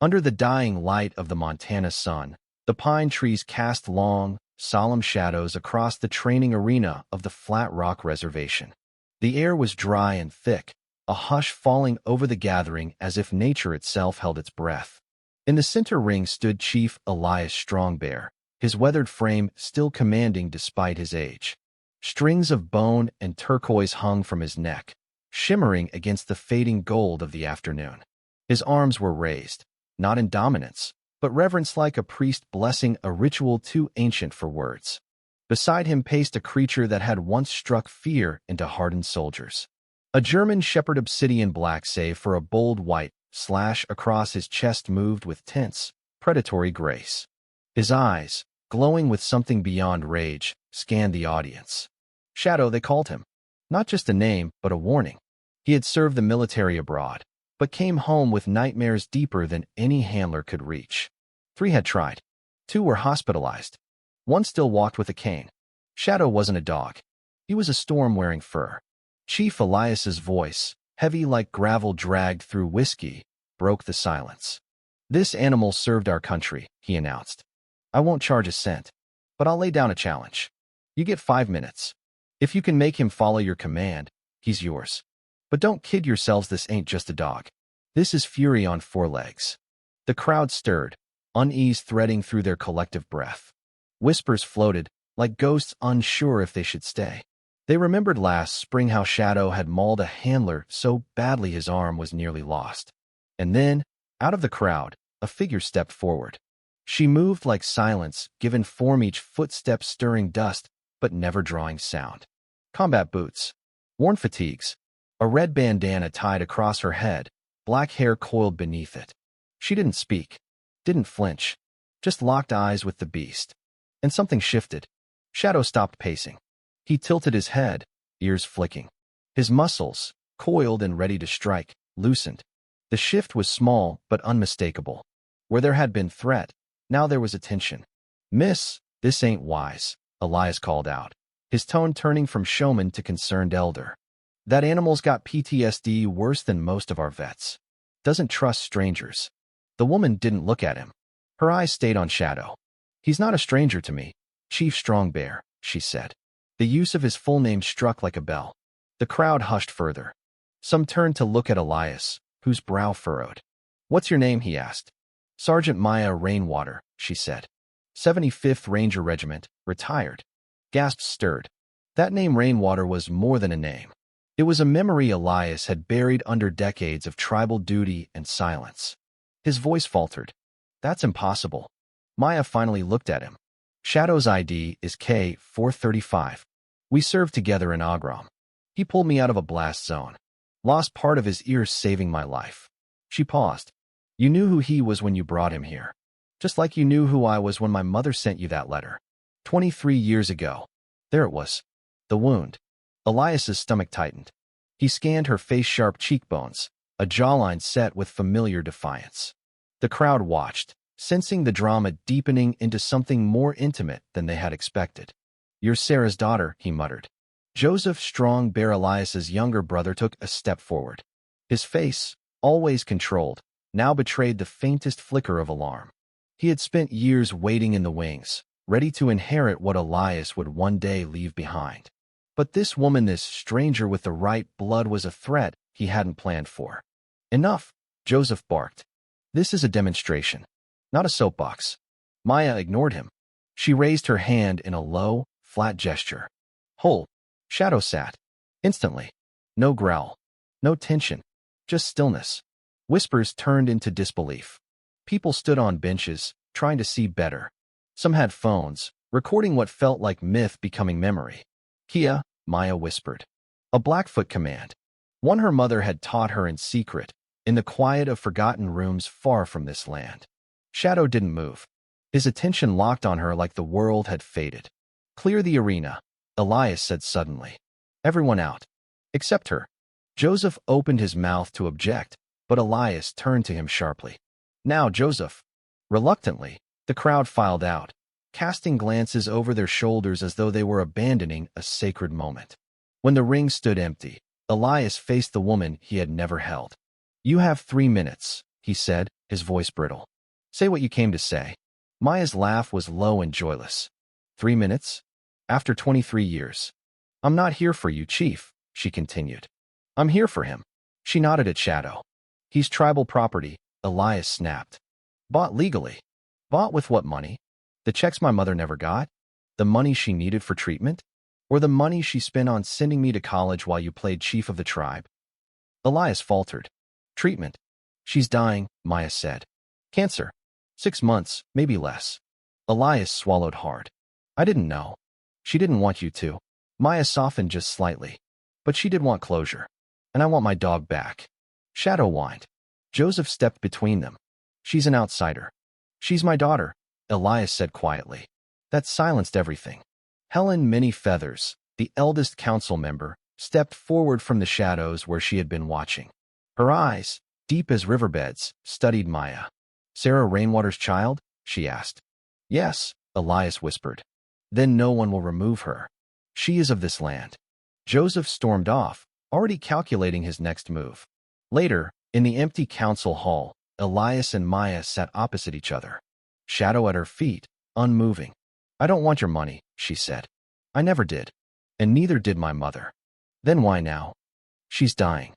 Under the dying light of the Montana sun, the pine trees cast long, solemn shadows across the training arena of the Flat Rock Reservation. The air was dry and thick, a hush falling over the gathering as if nature itself held its breath. In the center ring stood Chief Elias Strongbear, his weathered frame still commanding despite his age. Strings of bone and turquoise hung from his neck, shimmering against the fading gold of the afternoon. His arms were raised, not in dominance, but reverence like a priest blessing a ritual too ancient for words. Beside him paced a creature that had once struck fear into hardened soldiers. A German Shepherd obsidian black save for a bold white slash across his chest moved with tense, predatory grace. His eyes, glowing with something beyond rage, scanned the audience. Shadow, they called him. Not just a name, but a warning. He had served the military abroad, but came home with nightmares deeper than any handler could reach. 3 had tried. 2 were hospitalized. 1 still walked with a cane. Shadow wasn't a dog. He was a storm wearing fur. Chief Elias's voice, heavy like gravel dragged through whiskey, broke the silence. This animal served our country, he announced. I won't charge a cent, but I'll lay down a challenge. You get 5 minutes. If you can make him follow your command, he's yours. But don't kid yourselves, this ain't just a dog. This is fury on 4 legs. The crowd stirred, unease threading through their collective breath. Whispers floated, like ghosts unsure if they should stay. They remembered last spring how Shadow had mauled a handler so badly his arm was nearly lost. And then, out of the crowd, a figure stepped forward. She moved like silence, given form, each footstep stirring dust, but never drawing sound. Combat boots, worn fatigues, a red bandana tied across her head, black hair coiled beneath it. She didn't speak, didn't flinch, just locked eyes with the beast. And something shifted. Shadow stopped pacing. He tilted his head, ears flicking. His muscles, coiled and ready to strike, loosened. The shift was small but unmistakable. Where there had been threat, now there was attention. Miss, this ain't wise, Elias called out, his tone turning from showman to concerned elder. That animal's got PTSD worse than most of our vets. Doesn't trust strangers. The woman didn't look at him. Her eyes stayed on Shadow. He's not a stranger to me, Chief Strongbear, she said. The use of his full name struck like a bell. The crowd hushed further. Some turned to look at Elias, whose brow furrowed. What's your name, he asked. Sergeant Maya Rainwater, she said. 75th Ranger Regiment, retired. Gasps stirred. That name Rainwater was more than a name. It was a memory Elias had buried under decades of tribal duty and silence. His voice faltered. That's impossible. Maya finally looked at him. Shadow's ID is K435. We served together in Agram. He pulled me out of a blast zone. Lost part of his ears saving my life. She paused. You knew who he was when you brought him here. Just like you knew who I was when my mother sent you that letter. 23 years ago. There it was. The wound. Elias's stomach tightened. He scanned her face-sharp cheekbones, a jawline set with familiar defiance. The crowd watched, sensing the drama deepening into something more intimate than they had expected. You're Sarah's daughter, he muttered. Joseph Strongbear, Elias's younger brother, took a step forward. His face, always controlled, now betrayed the faintest flicker of alarm. He had spent years waiting in the wings, ready to inherit what Elias would one day leave behind. But this woman, this stranger with the right blood, was a threat he hadn't planned for. Enough, Joseph barked. This is a demonstration, not a soapbox. Maya ignored him. She raised her hand in a low, flat gesture. Hold. Shadow sat. Instantly. No growl. No tension. Just stillness. Whispers turned into disbelief. People stood on benches, trying to see better. Some had phones, recording what felt like myth becoming memory. Kia, Maya whispered. A Blackfoot command. One her mother had taught her in secret, in the quiet of forgotten rooms far from this land. Shadow didn't move. His attention locked on her like the world had faded. Clear the arena, Elias said suddenly. Everyone out. Except her. Joseph opened his mouth to object, but Elias turned to him sharply. Now, Joseph. Reluctantly, the crowd filed out, casting glances over their shoulders as though they were abandoning a sacred moment. When the ring stood empty, Elias faced the woman he had never held. You have 3 minutes, he said, his voice brittle. Say what you came to say. Maya's laugh was low and joyless. 3 minutes? After 23 years. I'm not here for you, Chief, she continued. I'm here for him. She nodded at Shadow. He's tribal property, Elias snapped. Bought legally. Bought with what money? The checks my mother never got? The money she needed for treatment? Or the money she spent on sending me to college while you played chief of the tribe? Elias faltered. Treatment. She's dying, Maya said. Cancer. 6 months, maybe less. Elias swallowed hard. I didn't know. She didn't want you to. Maya softened just slightly. But she did want closure. And I want my dog back. Shadow whined. Joseph stepped between them. She's an outsider. She's my daughter, Elias said quietly. That silenced everything. Helen Many Feathers, the eldest council member, stepped forward from the shadows where she had been watching. Her eyes, deep as riverbeds, studied Maya. Sarah Rainwater's child? She asked. Yes, Elias whispered. Then no one will remove her. She is of this land. Joseph stormed off, already calculating his next move. Later, in the empty council hall, Elias and Maya sat opposite each other. Shadow at her feet, unmoving. I don't want your money, she said. I never did. And neither did my mother. Then why now? She's dying.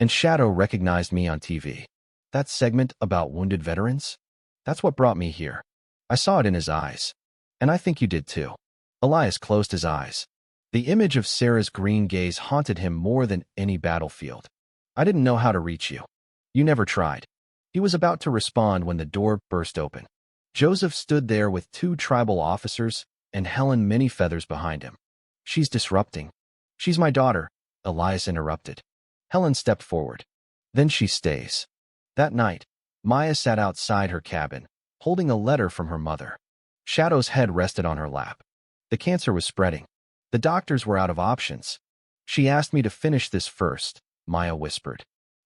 And Shadow recognized me on TV. That segment about wounded veterans? That's what brought me here. I saw it in his eyes. And I think you did too. Elias closed his eyes. The image of Sarah's green gaze haunted him more than any battlefield. I didn't know how to reach you. You never tried. He was about to respond when the door burst open. Joseph stood there with 2 tribal officers and Helen Many Feathers behind him. She's disrupting. She's my daughter, Elias interrupted. Helen stepped forward. Then she stays. That night, Maya sat outside her cabin, holding a letter from her mother. Shadow's head rested on her lap. The cancer was spreading. The doctors were out of options. She asked me to finish this first, Maya whispered.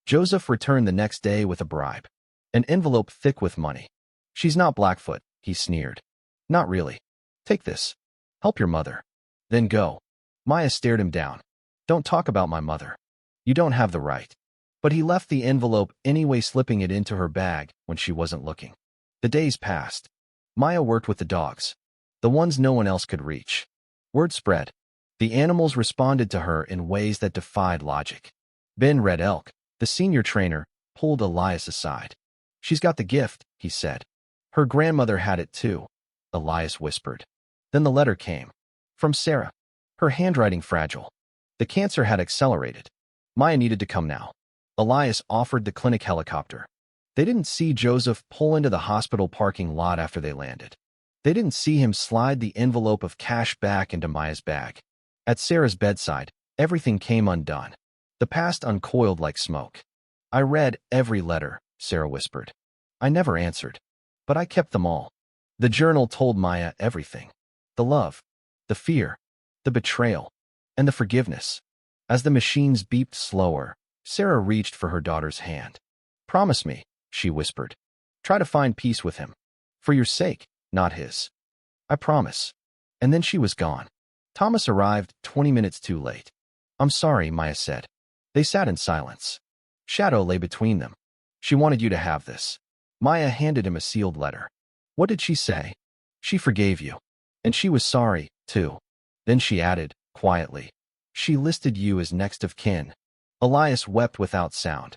Joseph returned the next day with a bribe. An envelope thick with money. She's not Blackfoot, he sneered. Not really. Take this. Help your mother. Then go. Maya stared him down. Don't talk about my mother. You don't have the right. But he left the envelope anyway, slipping it into her bag when she wasn't looking. The days passed. Maya worked with the dogs. The ones no one else could reach. Word spread. The animals responded to her in ways that defied logic. Ben Red Elk, the senior trainer, pulled Elias aside. She's got the gift, he said. Her grandmother had it too, Elias whispered. Then the letter came. From Sarah. Her handwriting fragile. The cancer had accelerated. Maya needed to come now. Elias offered the clinic helicopter. They didn't see Joseph pull into the hospital parking lot after they landed. They didn't see him slide the envelope of cash back into Maya's bag. At Sarah's bedside, everything came undone. The past uncoiled like smoke. I read every letter, Sarah whispered. I never answered. But I kept them all. The journal told Maya everything. The love, the fear, the betrayal, and the forgiveness. As the machines beeped slower, Sarah reached for her daughter's hand. Promise me, she whispered. Try to find peace with him. For your sake, not his. I promise. And then she was gone. Thomas arrived 20 minutes too late. I'm sorry, Maya said. They sat in silence. Shadow lay between them. She wanted you to have this. Maya handed him a sealed letter. What did she say? She forgave you. And she was sorry, too. Then she added, quietly. She listed you as next of kin. Elias wept without sound.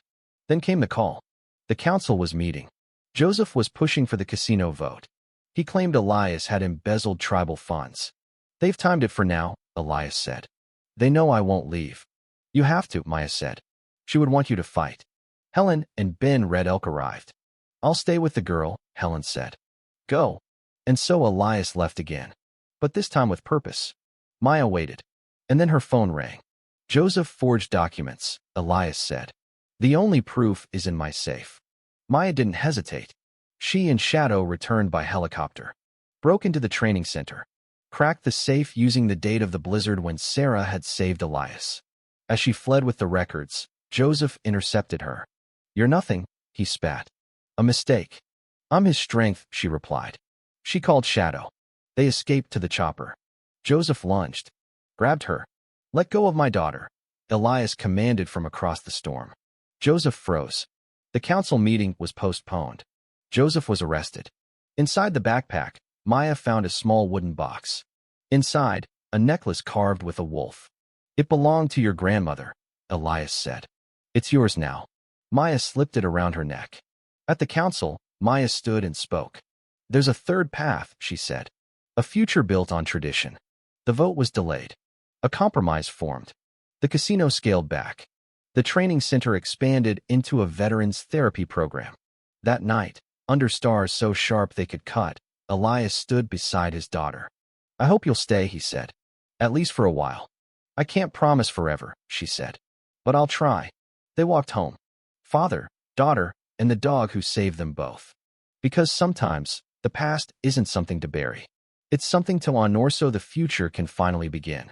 Then came the call. The council was meeting. Joseph was pushing for the casino vote. He claimed Elias had embezzled tribal funds. They've timed it for now, Elias said. They know I won't leave. You have to, Maya said. She would want you to fight. Helen and Ben Red Elk arrived. I'll stay with the girl, Helen said. Go. And so Elias left again. But this time with purpose. Maya waited. And then her phone rang. Joseph forged documents, Elias said. The only proof is in my safe. Maya didn't hesitate. She and Shadow returned by helicopter. Broke into the training center. Cracked the safe using the date of the blizzard when Sarah had saved Elias. As she fled with the records, Joseph intercepted her. You're nothing, he spat. A mistake. I'm his strength, she replied. She called Shadow. They escaped to the chopper. Joseph lunged. Grabbed her. Let go of my daughter, Elias commanded from across the storm. Joseph froze. The council meeting was postponed. Joseph was arrested. Inside the backpack, Maya found a small wooden box. Inside, a necklace carved with a wolf. It belonged to your grandmother, Elias said. It's yours now. Maya slipped it around her neck. At the council, Maya stood and spoke. There's a third path, she said. A future built on tradition. The vote was delayed. A compromise formed. The casino scaled back. The training center expanded into a veterans therapy program. That night, under stars so sharp they could cut, Elias stood beside his daughter. I hope you'll stay, he said. At least for a while. I can't promise forever, she said. But I'll try. They walked home. Father, daughter, and the dog who saved them both. Because sometimes, the past isn't something to bury. It's something to honor so the future can finally begin.